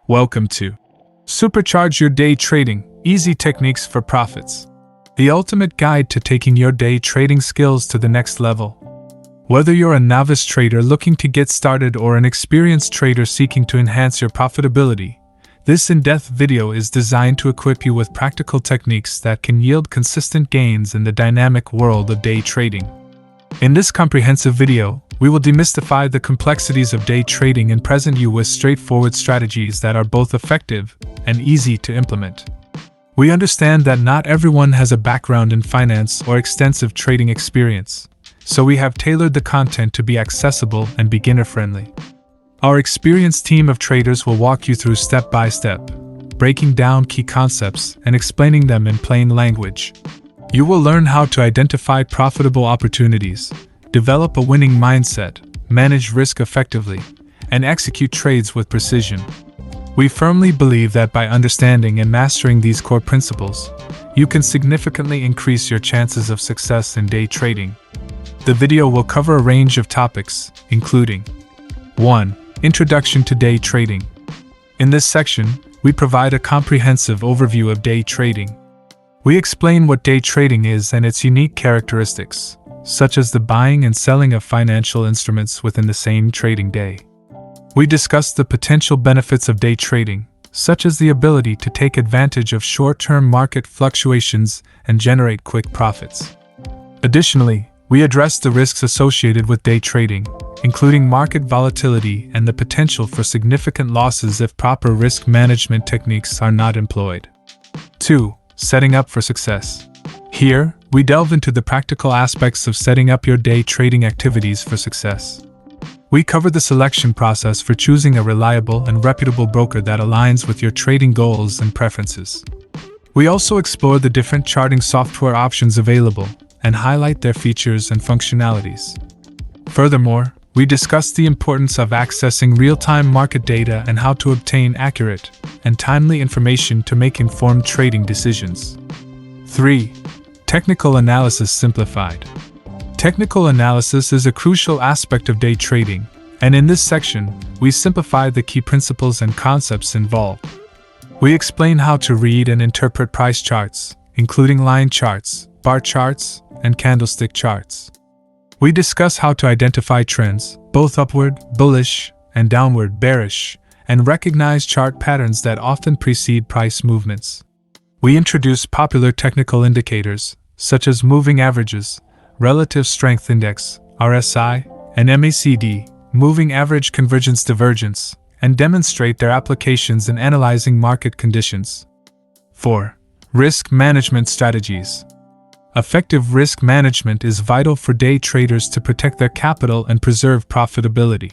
Welcome to Supercharge Your Day Trading, Easy Techniques for Profits, the ultimate guide to taking your day trading skills to the next level. Whether you're a novice trader looking to get started or an experienced trader seeking to enhance your profitability, this in-depth video is designed to equip you with practical techniques that can yield consistent gains in the dynamic world of day trading. In this comprehensive video, we will demystify the complexities of day trading and present you with straightforward strategies that are both effective and easy to implement. We understand that not everyone has a background in finance or extensive trading experience, so we have tailored the content to be accessible and beginner-friendly. Our experienced team of traders will walk you through step-by-step, breaking down key concepts and explaining them in plain language. You will learn how to identify profitable opportunities, develop a winning mindset, manage risk effectively, and execute trades with precision. We firmly believe that by understanding and mastering these core principles, you can significantly increase your chances of success in day trading. The video will cover a range of topics, including 1. Introduction to day trading. In this section, we provide a comprehensive overview of day trading. We explain what day trading is and its unique characteristics, such as the buying and selling of financial instruments within the same trading day. We discuss the potential benefits of day trading, such as the ability to take advantage of short-term market fluctuations and generate quick profits. Additionally, we address the risks associated with day trading, including market volatility and the potential for significant losses if proper risk management techniques are not employed. 2. Setting up for success. Here, we delve into the practical aspects of setting up your day trading activities for success. We cover the selection process for choosing a reliable and reputable broker that aligns with your trading goals and preferences. We also explore the different charting software options available and highlight their features and functionalities. Furthermore, we discuss the importance of accessing real-time market data and how to obtain accurate and timely information to make informed trading decisions. 3. Technical analysis simplified. Technical analysis is a crucial aspect of day trading, and in this section, we simplify the key principles and concepts involved. We explain how to read and interpret price charts, including line charts, bar charts, and candlestick charts. We discuss how to identify trends, both upward, bullish, and downward, bearish, and recognize chart patterns that often precede price movements. We introduce popular technical indicators, such as moving averages, relative strength index, RSI, and MACD, moving average convergence divergence, and demonstrate their applications in analyzing market conditions. 4. Risk management strategies. Effective risk management is vital for day traders to protect their capital and preserve profitability.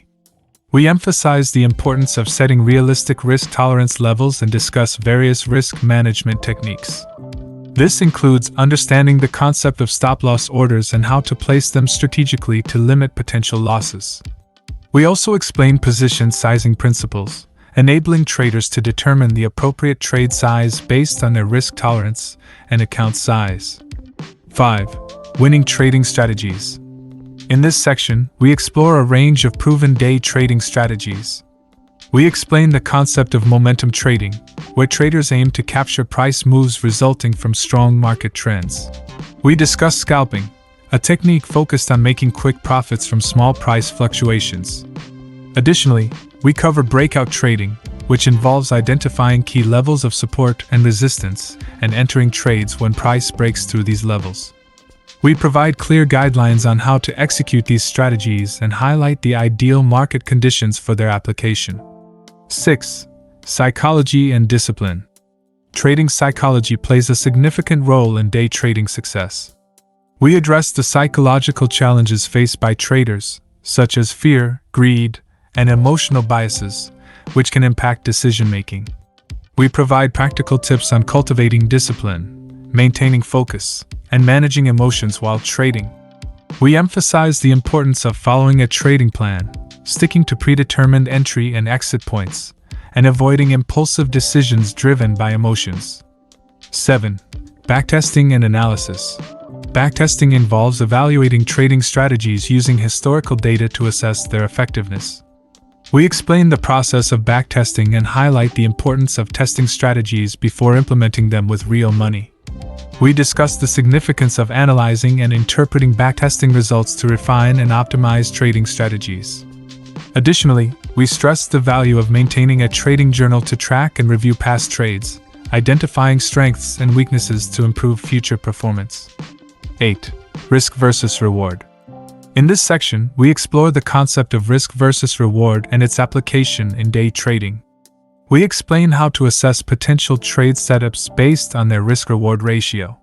We emphasize the importance of setting realistic risk tolerance levels and discuss various risk management techniques. This includes understanding the concept of stop-loss orders and how to place them strategically to limit potential losses. We also explain position sizing principles, enabling traders to determine the appropriate trade size based on their risk tolerance and account size. 5. Winning trading strategies. In this section, we explore a range of proven day trading strategies. We explain the concept of momentum trading, where traders aim to capture price moves resulting from strong market trends. We discuss scalping, a technique focused on making quick profits from small price fluctuations. Additionally, we cover breakout trading, which involves identifying key levels of support and resistance and entering trades when price breaks through these levels. We provide clear guidelines on how to execute these strategies and highlight the ideal market conditions for their application. 6. Psychology and discipline. Trading psychology plays a significant role in day trading success. We address the psychological challenges faced by traders, such as fear, greed, and emotional biases, which can impact decision-making. We provide practical tips on cultivating discipline, maintaining focus, and managing emotions while trading. We emphasize the importance of following a trading plan, sticking to predetermined entry and exit points, and avoiding impulsive decisions driven by emotions. 7. Backtesting and analysis. Backtesting involves evaluating trading strategies using historical data to assess their effectiveness. We explain the process of backtesting and highlight the importance of testing strategies before implementing them with real money. We discuss the significance of analyzing and interpreting backtesting results to refine and optimize trading strategies. Additionally, we stress the value of maintaining a trading journal to track and review past trades, identifying strengths and weaknesses to improve future performance. 8. Risk versus reward. In this section, we explore the concept of risk versus reward and its application in day trading. We explain how to assess potential trade setups based on their risk-reward ratio.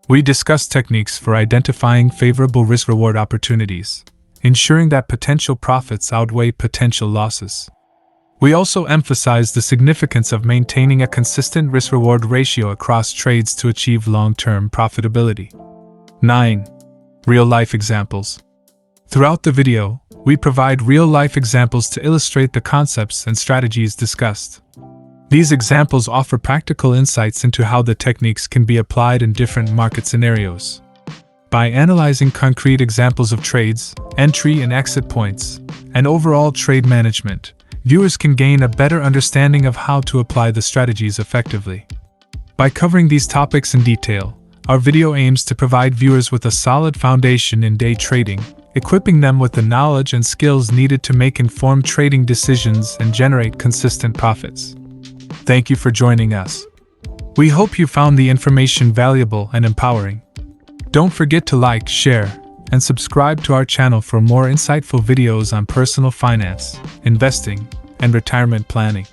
We discuss techniques for identifying favorable risk-reward opportunities, ensuring that potential profits outweigh potential losses. We also emphasize the significance of maintaining a consistent risk-reward ratio across trades to achieve long-term profitability. 9. Real-life examples. Throughout the video, we provide real-life examples to illustrate the concepts and strategies discussed. These examples offer practical insights into how the techniques can be applied in different market scenarios. By analyzing concrete examples of trades, entry and exit points, and overall trade management, viewers can gain a better understanding of how to apply the strategies effectively. By covering these topics in detail, our video aims to provide viewers with a solid foundation in day trading, equipping them with the knowledge and skills needed to make informed trading decisions and generate consistent profits. Thank you for joining us. We hope you found the information valuable and empowering. Don't forget to like, share, and subscribe to our channel for more insightful videos on personal finance, investing, and retirement planning.